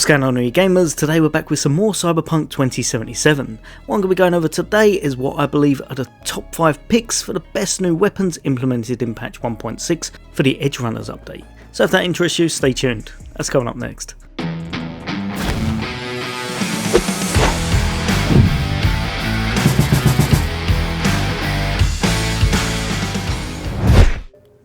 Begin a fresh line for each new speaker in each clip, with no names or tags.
What's going on, all you gamers? Today we're back with some more Cyberpunk 2077. What I'm going to be going over today is what I believe are the top 5 picks for the best new weapons implemented in patch 1.6 for the Edgerunners update. So if that interests you, stay tuned. That's coming up next.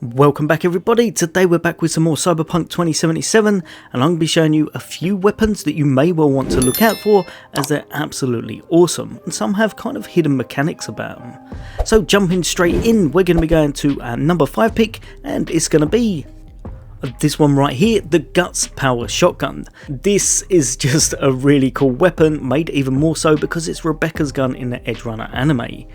Welcome back everybody. Today we're back with some more Cyberpunk 2077 and I'm going to be showing you a few weapons that you may well want to look out for, as they're absolutely awesome and some have kind of hidden mechanics about them. So jumping straight in, we're going to be going to our number 5 pick, and it's going to be this one right here, the Guts Power Shotgun. This is just a really cool weapon, made even more so because it's Rebecca's gun in the Edgerunner anime.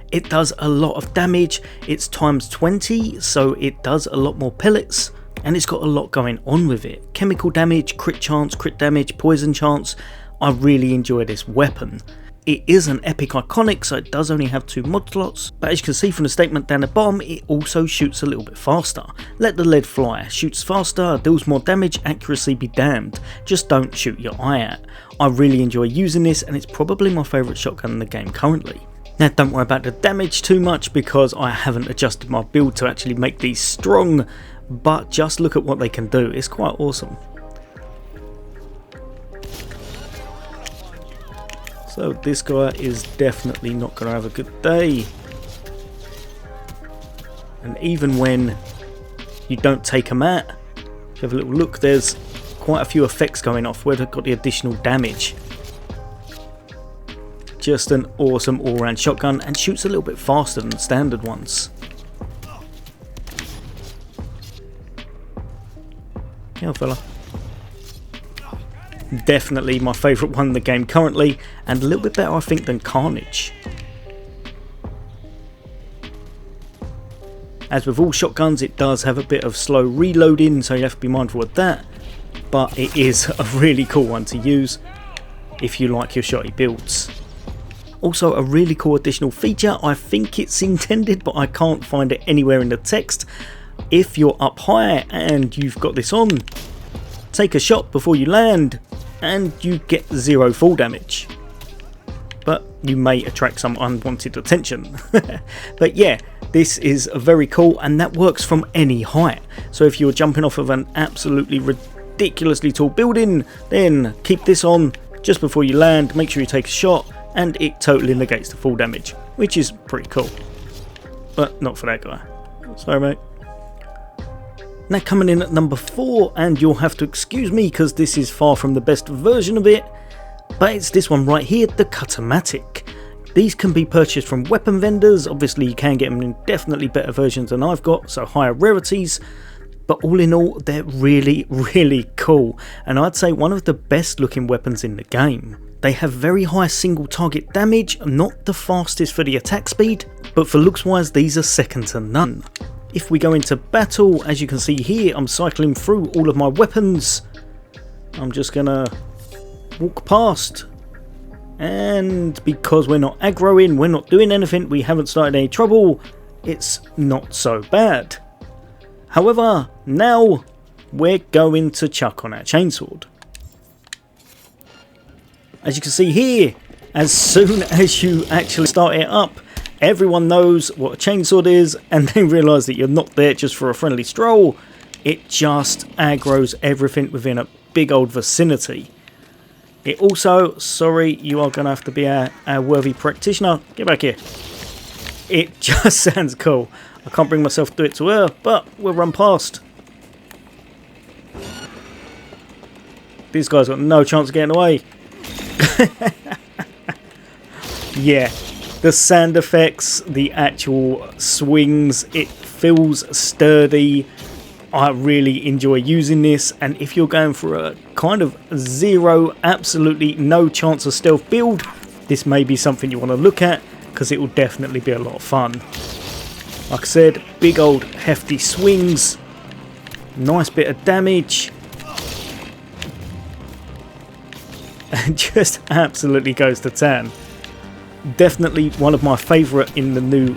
It does a lot of damage, it's times 20, so it does a lot more pellets, and it's got a lot going on with it. Chemical damage, crit chance, crit damage, poison chance. I really enjoy this weapon. It is an epic iconic, so it does only have 2 mod slots, but as you can see from the statement down the bottom, it also shoots a little bit faster. Let the lead fly, shoots faster, deals more damage, accuracy be damned. Just don't shoot your eye out. I really enjoy using this, and it's probably my favourite shotgun in the game currently. Now don't worry about the damage too much because I haven't adjusted my build to actually make these strong, but just look at what they can do, it's quite awesome. So this guy is definitely not going to have a good day. And even when you don't take him out, if you have a little look, there's quite a few effects going off where they've got the additional damage. Just an awesome all-round shotgun, and shoots a little bit faster than the standard ones. Yeah, fella. Definitely my favourite one in the game currently, and a little bit better I think than Carnage. As with all shotguns, it does have a bit of slow reloading, so you have to be mindful of that, but it is a really cool one to use if you like your shotty builds. Also a really cool additional feature, I think it's intended but I can't find it anywhere in the text. If you're up high and you've got this on, take a shot before you land and you get 0 fall damage. But you may attract some unwanted attention. But yeah, this is very cool, and that works from any height. So if you're jumping off of an absolutely ridiculously tall building, then keep this on just before you land, make sure you take a shot, and it totally negates the fall damage, which is pretty cool. But not for that guy. Sorry mate. Now coming in at number 4, and you'll have to excuse me because this is far from the best version of it, but it's this one right here, the Cuttermatic. These can be purchased from weapon vendors. Obviously you can get them in definitely better versions than I've got, so higher rarities, but all in all they're really cool, and I'd say one of the best looking weapons in the game. They have very high single target damage, not the fastest for the attack speed, but for looks wise these are second to none. If we go into battle, as you can see here, I'm cycling through all of my weapons. I'm just gonna walk past, and because we're not aggroing, we're not doing anything, we haven't started any trouble, it's not so bad. However, now we're going to chuck on our chainsword. As you can see here, as soon as you actually start it up, everyone knows what a chainsword is, and they realise that you're not there just for a friendly stroll. It just aggroes everything within a big old vicinity. It also, sorry, you are going to have to be our worthy practitioner. Get back here. It just sounds cool. I can't bring myself to do it to her, but we'll run past. These guys got no chance of getting away. Yeah, the sound effects, the actual swings, it feels sturdy. I really enjoy using this, and if you're going for a kind of 0, absolutely no chance of stealth build, this may be something you want to look at because it will definitely be a lot of fun. Like I said, big old hefty swings, nice bit of damage, and just absolutely goes to town. Definitely one of my favourite in the new,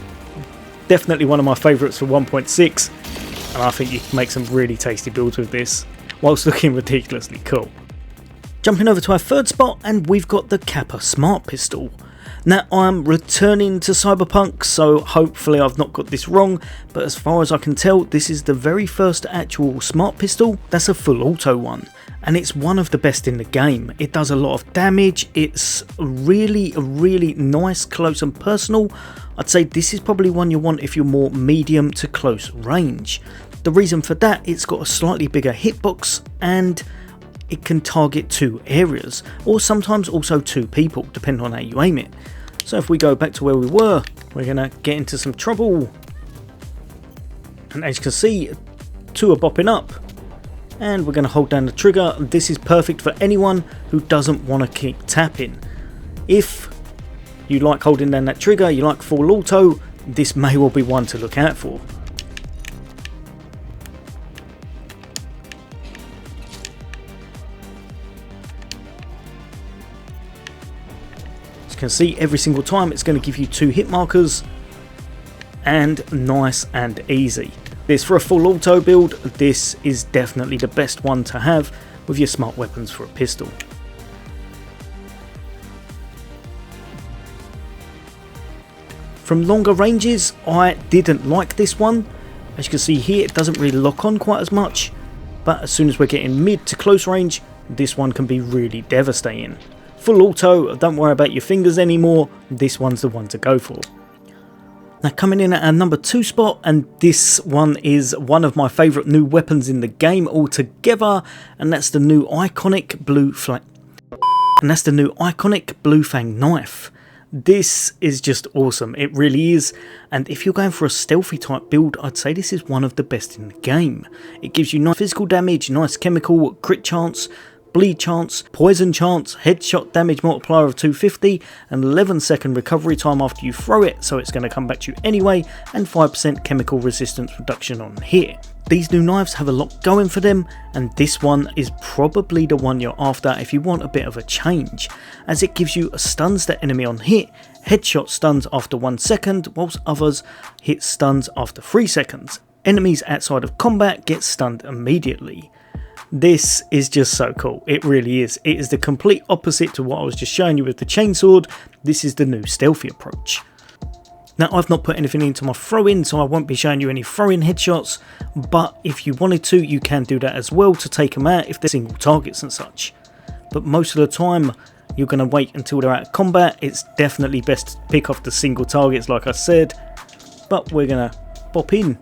definitely one of my favourites for 1.6, and I think you can make some really tasty builds with this whilst looking ridiculously cool. Jumping over to our third spot, and we've got the Kappa Smart Pistol. Now, I'm returning to Cyberpunk, so hopefully I've not got this wrong, but as far as I can tell, this is the very first actual smart pistol that's a full auto one, and it's one of the best in the game. It does a lot of damage, it's really nice, close and personal. I'd say this is probably one you want if you're more medium to close range. The reason for that, it's got a slightly bigger hitbox, and it can target 2 areas, or sometimes also 2 people, depending on how you aim it. So if we go back to where we were, we're going to get into some trouble. And as you can see, 2 are bopping up. And we're going to hold down the trigger. This is perfect for anyone who doesn't want to keep tapping. If you like holding down that trigger, you like full auto, this may well be one to look out for. Can see every single time it's going to give you 2 hit markers, and nice and easy. This for a full auto build, this is definitely the best one to have with your smart weapons for a pistol. From longer ranges, I didn't like this one. As you can see here, it doesn't really lock on quite as much, but as soon as we're getting mid to close range, this one can be really devastating. Full auto, don't worry about your fingers anymore, this one's the one to go for. Now coming in at our number 2 spot, and this one is one of my favourite new weapons in the game altogether, and that's the new iconic Bluefang Knife. This is just awesome, it really is, and if you're going for a stealthy type build, I'd say this is one of the best in the game. It gives you nice physical damage, nice chemical, crit chance, bleed chance, poison chance, headshot damage multiplier of 250, and 11-second recovery time after you throw it, so it's going to come back to you anyway, and 5% chemical resistance reduction on hit. These new knives have a lot going for them, and this one is probably the one you're after if you want a bit of a change, as it gives you a stuns the enemy on hit, headshot stuns after 1 second, whilst others hit stuns after 3 seconds. Enemies outside of combat get stunned immediately. This is just so cool, it really is. It is the complete opposite to what I was just showing you with the chainsword. This is the new stealthy approach. Now I've not put anything into my throw-in, so I won't be showing you any throw-in headshots, but if you wanted to, you can do that as well to take them out if they're single targets and such. But most of the time, you're going to wait until they're out of combat. It's definitely best to pick off the single targets like I said, but we're going to pop in.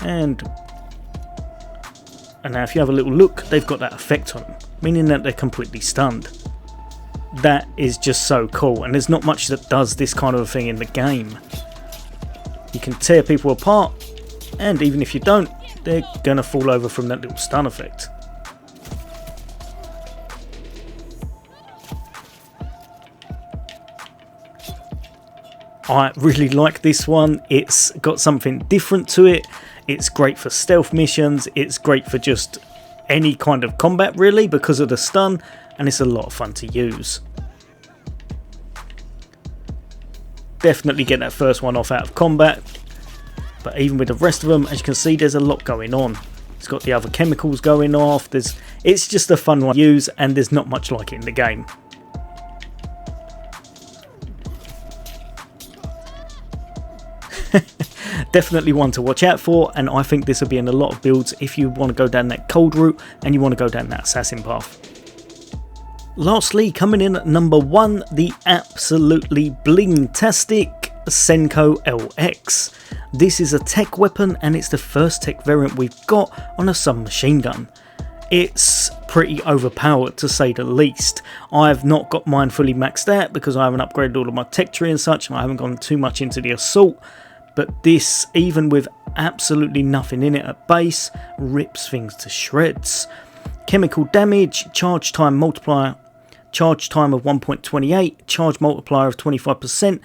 And now if you have a little look, they've got that effect on them, meaning that they're completely stunned. That is just so cool, and there's not much that does this kind of a thing in the game. You can tear people apart, and even if you don't, they're gonna fall over from that little stun effect. I really like this one. It's got something different to it. It's great for stealth missions, it's great for just any kind of combat really because of the stun, and it's a lot of fun to use. Definitely get that first one off out of combat, but even with the rest of them, as you can see, there's a lot going on. It's got the other chemicals going off, it's just a fun one to use, and there's not much like it in the game. Definitely one to watch out for, and I think this will be in a lot of builds if you want to go down that cold route and you want to go down that assassin path. Lastly, coming in at number 1, the absolutely bling-tastic Senko LX. This is a tech weapon, and it's the first tech variant we've got on a submachine gun. It's pretty overpowered to say the least. I've not got mine fully maxed out because I haven't upgraded all of my tech tree and such, and I haven't gone too much into the assault. But this, even with absolutely nothing in it at base, rips things to shreds. Chemical damage, charge time multiplier, charge time of 1.28, charge multiplier of 25%,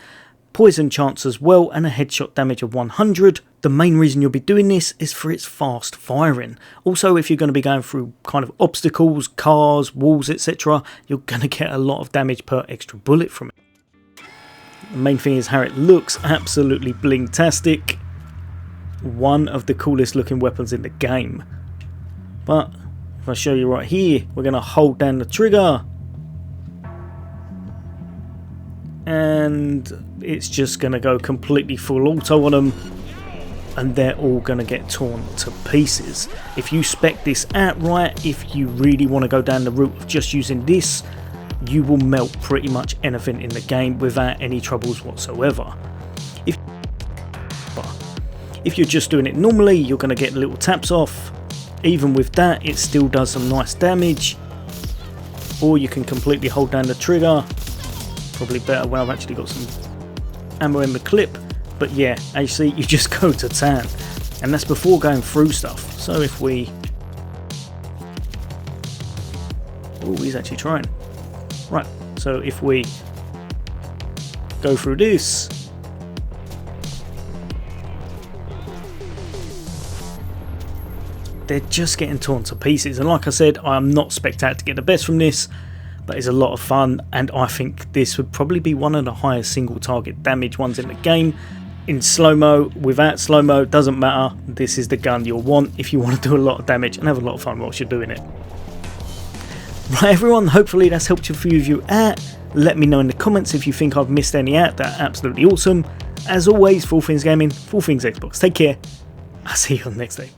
poison chance as well, and a headshot damage of 100. The main reason you'll be doing this is for its fast firing. Also, if you're going to be going through kind of obstacles, cars, walls, etc., you're going to get a lot of damage per extra bullet from it. The main thing is how it looks, absolutely bling-tastic. One of the coolest looking weapons in the game. But If I show you right here, we're going to hold down the trigger. And it's just going to go completely full auto on them. And they're all going to get torn to pieces. If you spec this out right, if you really want to go down the route of just using this, you will melt pretty much anything in the game without any troubles whatsoever. If you're just doing it normally, you're going to get little taps off. Even with that, it still does some nice damage. Or you can completely hold down the trigger. Probably better when I've actually got some ammo in the clip. But yeah, as you see, you just go to town. And that's before going through stuff. So if we... Oh, he's actually trying. Right, so if we go through this... They're just getting torn to pieces. And like I said, I'm not spec'd out to get the best from this. But it's a lot of fun. And I think this would probably be one of the highest single target damage ones in the game. In slow-mo, without slow-mo, doesn't matter. This is the gun you'll want if you want to do a lot of damage and have a lot of fun whilst you're doing it. Right everyone, hopefully that's helped a few of you out. Let me know in the comments if you think I've missed any out. That's absolutely awesome. As always, for all things gaming, for all things Xbox. Take care. I'll see you on the next day.